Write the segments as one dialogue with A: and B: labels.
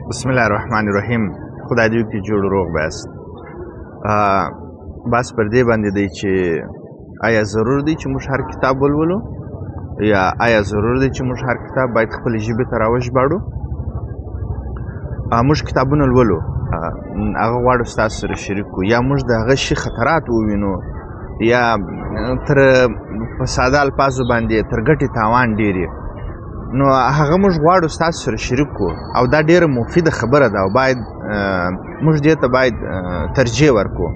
A: بسم الله الرحمن الرحیم. خدای دې وکړي جوړ روغ بیاست. بس پر دې باندې دی چې آیا ضرور دی چې موږ هر کتاب ولولو یا آیا ضرور دی چې موږ هر کتاب باید خپل ژبې ته راوژباړو؟ موږ کتابونه لولو، هغه غواړو ستاسو سره شریک کړو، یا موږ د هغه شي خطرات ووینو، یا تر په ساده الفاظو باندې تر ګټې تاوان ډېر نو هغه موږ غواړو ستاسو سره شریک کړو، او دا ډېره مفیده خبره ده او باید موږ دې ته باید ترجیح ورکړو.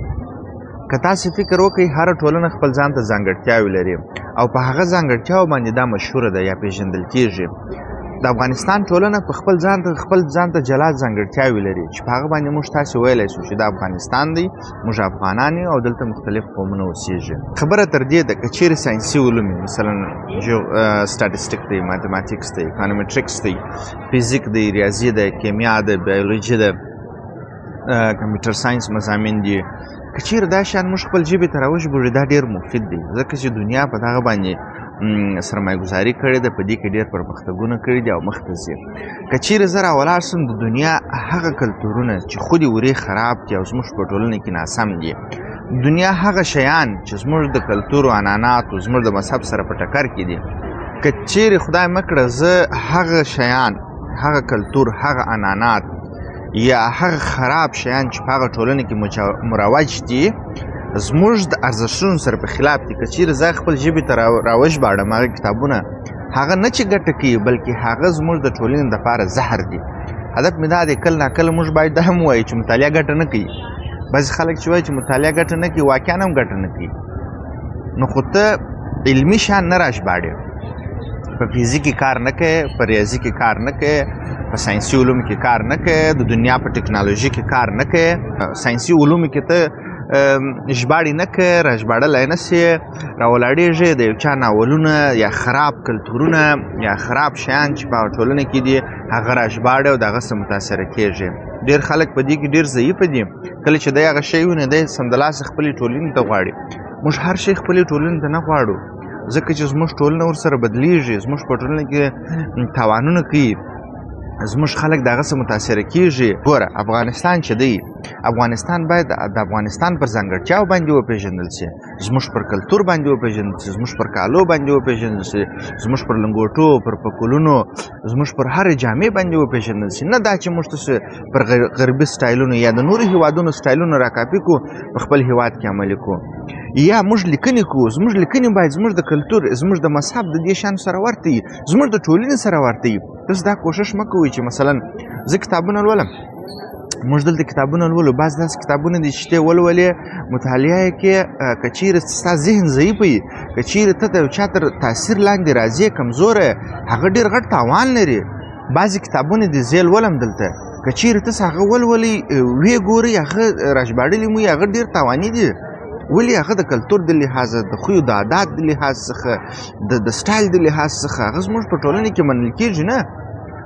A: که تاسې فکر وکړئ هره ټولنه خپل ځان ته ځانګړتیاوې لري او په هغه ځانګړتیاو باندې دا مشهوره ده یا پیژندل کېږي. د افغانستان ټولنه په خپل ځان ته جلا ځانګړتیاوې لري چې په هغه باندې موږ تاسې ویلی شو چې دا افغانستان دی، موږ افغانان یو او دلته مختلف قومونه اوسېږي. خبره تر دې ده که چیرې ساینسي علوم مثلا سټاټسټیک دی، ماتماتیکس دی، اکانومټریکس دی، فزیک دی، ریاضي ده، کیمیا ده، بیولوژي ده، کمپیوټر ساینس مضامین دي، که چیرې دا شیان موږ خپل ژبې ته راوژباړو دا ډېر مفید دی، ځکه چې دنیا په دغه باندې سرمایه ګزاري کړې ده، په دې کې ډېر پرمختګونه کړي دي او مخته ځي. که چیرې زه راولاړ شم د دنیا هغه کلتورونه چې خودي ورې خراب دي او زموږ په ټولنه کې ناسم دي، دنیا هغه شیان چې زموږ د کلتور او عنعناتو زموږ د مذهب سره په ټکر کې دي، که چیرې خدای مه کړه زه هغه شیان، هغه کلتور، هغه عنعنات یا هغه خراب شیان چې په هغه ټولنه کې مروج دي زموږ د ارزښتونو سره په خلاف دي، که چیرې زه خپل ژبې ته راوژباړم هغه کتابونه، هغه نه چې ګټه کوي بلکې هغه زموږ د ټولنې دپاره زهر دي. هدف مې دا دی کله ناکله موږ باید دا هم ووایو چې مطالعه ګټه نه کوي. بعضې خلک چې وایي چې مطالعه ګټه نه کوي واقعا هم ګټه نه کوي، نو خو ته علمي شیان نه راژباړې، په فزیک کې کار نه کوې، په ریاضي کې کار نه کوې، په ساینسي علومو کې کار نه کوې، د دنیا په ټکنالوژي کې کار نه کوې، ساینسي علومو کې ته ژباړې نه کوې، راژباړلی نه سې، راولاړېږې د یو چا ناولونه یا خراب کلتورونه یا خراب شیان چې په ټولنه کې دي هغه راژباړې او د هغه څخه متاثره کېږي. ډېر خلک په دې کې ډېر ضعیفه دي، کله چې دی هغه شی ویني دی سمدلاسه خپلې ټولنې ته غواړي. موږ هر شی خپلې ټولنې ته نه غواړو، ځکه چې زموږ ټولنه ورسره بدلیږي، زموږ په ټولنه کې تاوانونه کوي، زموږ خلک د هغه څخه متاثره کېږي. ګوره افغانستان چې دی، افغانستان باید د افغانستان پر ځانګړتیاو باندې وپېژندل شي، زموږ پر کلتور باندې وپېژندل شي، زموږ پر کالو باندې وپېژندل شي، زموږ پر لنګوټو، پر پکولونو، زموږ پر هرې جامې باندې وپېژندل شي، نه دا چې موږ تاسې پر غربي سټایلونو یا د نورو هېوادونو سټایلونو راکاپي کړو په خپل هېواد کې عملي کړو، یا موږ لیکنې کوو. زموږ لیکنې باید زموږ د کلتور، زموږ د مذهب د دې شیانو سره ورته وي، زموږ د ټولنې سره ورته وي. تاسو دا کوښښ مه کوئ چې مثلا زه کتابونه لولم، موږ دلته کتابونه لولو، بعض داسې کتابونه دي چې ته ولولې مطالعه یې کې که چیرې ستا ذهن ضعیفه وي، که چیرې ته د یو چا تر تاثیر لاندې راځې، کمزوره یې، هغه ډېر غټ تاوان لري. بعضې کتابونه دي زه لولم دلته، که چیرې تاسو هغه ولولئ ویې ګورئ هغه راژباړلي مو هغه ډېر تاواني دي. ولې هغه د کلتور د لحاظه، د خویو د عادات د لحاظ څخه، د سټایل د لحاظ څخه هغه زموږ په ټولنه کې منل کېږي نه،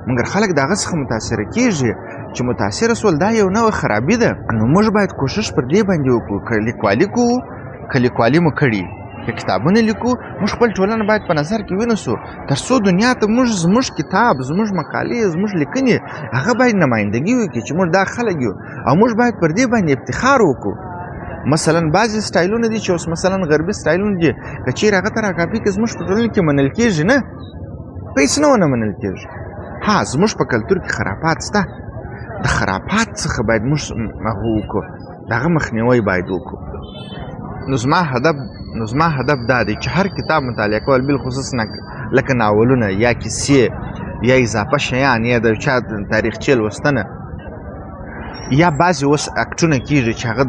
A: مګر خلک د هغه څخه متاثره کېږي. چې متاثره سول دا یو نوع خرابي ده. نو موږ باید کوښښ پر دې باندې وکړو، که لیکوالي کوو، که لیکوالي مو کړي، که کتابونه لیکو، موږ خپل ټولنه باید په نظر کې ونیسو، تر څو دنیا ته موږ زموږ کتاب، زموږ مقالې، زموږ لیکنې هغه باید نمایندګي وکړي چې موږ دا خلک یو، او موږ باید پر دې باندې افتخار وکړو. مثلا بعضې سټایلونه دي چې اوس مثلا غربي سټایلونه دي، که چیرې هغه ته راکاپي کړي زموږ په ټولنه کې منل کېږي نه، په هېڅ نه ونه منل کېږي. ها زموږ په کلتور کې خرافات شته، د خرافات څخه باید موږ هغه وکړو، د هغه مخنیوی باید وکړو. نو زما هدف دا دی چې هر کتاب مطالعه کول، بالخصوص لکه ناولونه یا کیسې یا اضافه شیان یا د چا تاریخچې لوستنه، یا بعضې اوس اکټونه کېږي چې هغه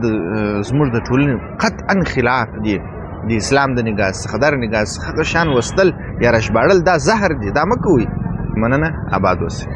A: زموږ د ټولنې قطعا خلاف دي، د اسلام د نګاه څخه، د نګاه څخه هغه شیان لوستل یا راژباړل دا زهر دي، دا مه کوئ. مننه، آباد اوسئ.